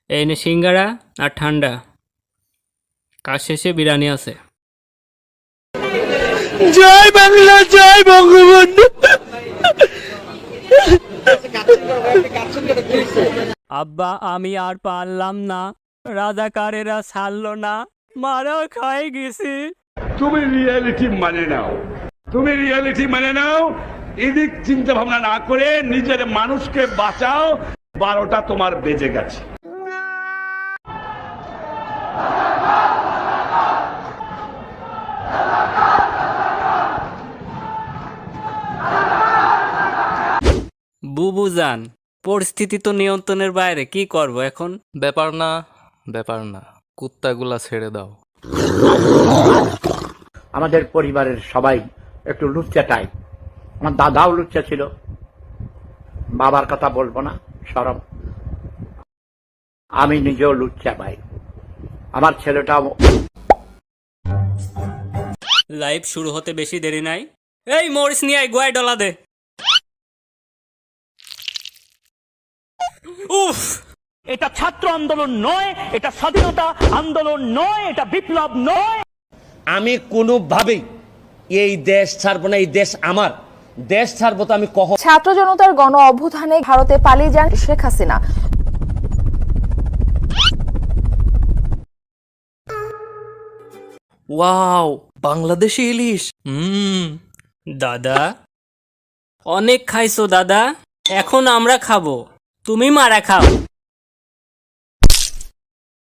এই নে সিঙ্গারা আর ঠান্ডা, কাজ শেষে বিরিয়ানি আছে। জয় বাংলা, জয় বঙ্গবন্ধু। আব্বা আমি আর পারলাম না, রাজাকারেরা ছাড়লো না, মারা খাই গেছি। তুমি রিয়েলিটি মানে নাও, এদিক চিন্তা ভাবনা না করে নিজের মানুষকে বাঁচাও। 12টা তোমার বেজে গেছে। বুবুজান, পরিস্থিতি তো নিয়ন্ত্রণের বাইরে, কি করব এখন? ব্যাপার না, কুত্তাগুলা ছেড়ে দাও। আমাদের পরিবারের সবাই একটু লুচ্চা টাইপ। আমার দাদাও লুচ্চা ছিল, বাবার কথা বলবো না, শরম। আমি নিজেও লুচ্চা ভাই, আমার ছেলেটাও। লাইভ শুরু হতে বেশি দেরি নাই। এই মরিস নিয়ে আয়, গোয়ায় ডলা দে। উফ, এটা ছাত্র আন্দোলন নয়, এটা স্বাধীনতা আন্দোলন নয়, এটা বিপ্লব নয়। আমি কোনোভাবেই এই দেশ ছাড়বো না। এই দেশ আমার, দেশ ছাড়বো তো আমি কখন। ছাত্র জনতার গণ অভ্যুত্থানে ভারতে পালিয়ে যান শেখ হাসিনা। ওয়াও, বাংলাদেশি ইলিশ। দাদা অনেক খাইছো দাদা, এখন আমরা খাবো, তুমি মারা খাও।